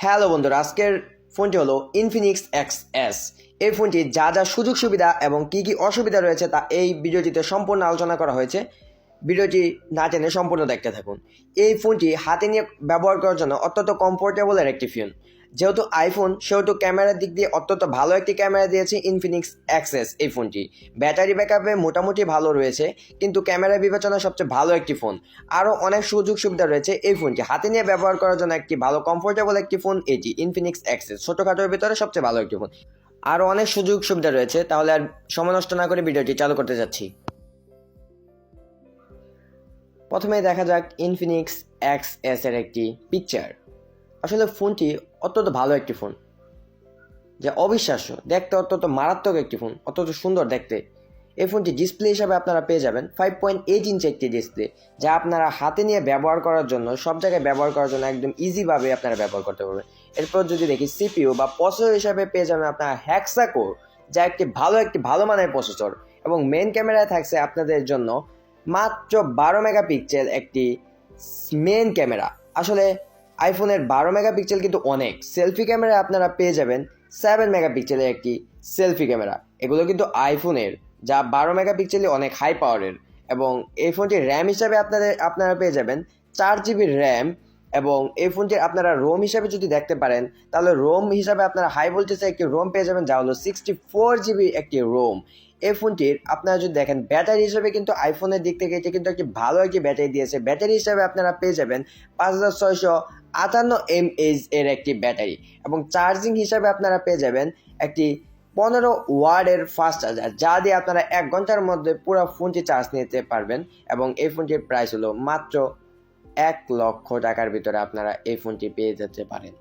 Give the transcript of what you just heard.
Hello বন্ধুরা, আজকের ফোনটি হলো ইনফিনিক্স এক্স এস। এই ফোনটি যা যা সুযোগ সুবিধা এবং কি কি অসুবিধা রয়েছে তা এই ভিডিওটিতে সম্পূর্ণ আলোচনা করা হয়েছে। ভিডিওটি না টেনে সম্পূর্ণ দেখতে থাকুন। এই ফোনটি হাতে নিয়ে ব্যবহার করার জন্য অত্যন্ত কমফোর্টেবলের একটি ফোন। যেহেতু আইফোন সেহেতু ক্যামেরার দিক দিয়ে অত্যন্ত ভালো একটি ক্যামেরা দিয়েছে ইনফিনিক্স এক্স এস এই ফোনটি। ব্যাটারি ব্যাকআপে মোটামুটি ভালো রয়েছে, কিন্তু ক্যামেরা বিবেচনায় সবচেয়ে ভালো একটি ফোন। আরও অনেক সুযোগ সুবিধা রয়েছে এই ফোনটি হাতে নিয়ে ব্যবহার করার জন্য। একটি ভালো কমফোর্টেবল একটি ফোন এটি ইনফিনিক্স এক্স এস, ছোটোখাটোর ভিতরে সবচেয়ে ভালো একটি ফোন। আরও অনেক সুযোগ সুবিধা রয়েছে, তাহলে আর সময় নষ্ট না করে ভিডিওটি চালু করতে যাচ্ছি। প্রথমেই দেখা যাক ইনফিনিক্স এক্স এস এর একটি পিকচার। আসলে ফোনটি অত্যন্ত ভালো একটি ফোন, যা অবিশ্বাস্য দেখতে, অত্যন্ত মারাত্মক একটি ফোন, অত্যন্ত সুন্দর দেখতে। এই ফোনটি ডিসপ্লে হিসাবে আপনারা পেয়ে যাবেন 5.8 ইঞ্চি একটি ডিসপ্লে, যা আপনারা হাতে নিয়ে ব্যবহার করার জন্য, সব জায়গায় ব্যবহার করার জন্য একদম ইজিভাবে আপনারা ব্যবহার করতে পারবেন। এরপর যদি দেখি সিপিইউ বা প্রসেসর হিসাবে পেয়ে যাবেন আপনারা হেক্সাকোর, যা একটি ভালো মানের প্রসেসর। এবং মেইন ক্যামেরায় থাকছে আপনাদের জন্য মাত্র 12 মেগাপিক্সেল একটি মেইন ক্যামেরা। আসলে আইফোনের 12 মেগাপিক্সেল কিন্তু অনেক। সেলফি ক্যামেরা আপনারা পেয়ে যাবেন 7 মেগাপিক্সেলের একটি সেলফি ক্যামেরা। এগুলো কিন্তু আইফোনের, যা 12 মেগাপিক্সেলই অনেক হাই পাওয়ারের। এবং এই ফোনটির র্যাম হিসাবে আপনারা পেয়ে যাবেন 4 GB র্যাম। এবং এই ফোনটির আপনারা রোম হিসাবে যদি দেখতে পারেন, তাহলে রোম হিসাবে আপনারা হাই ভোল্টেজের একটি রোম পেয়ে যাবেন, যা হলো 64 GB একটি রোম। এই ফোনটির আপনারা যদি দেখেন ব্যাটারি হিসেবে কিন্তু আইফোনের দিক থেকে এটি কিন্তু একটি ভালো একটি ব্যাটারি দিয়েছে। ব্যাটারি হিসাবে আপনারা পেয়ে যাবেন 5658 mAh এর একটি ব্যাটারি। এবং চার্জিং হিসাবে আপনারা পেয়ে যাবেন একটি 15 ওয়াটের ফাস্ট চার্জার, যা দিয়ে আপনারা 1 ঘন্টার মধ্যে পুরো ফোনটি চার্জ নিতে পারবেন। এবং এই ফোনটির প্রাইস হলো মাত্র 1 লক্ষ টাকার ভিতরে আপনারা এই ফোনটি পেয়ে যেতে পারেন।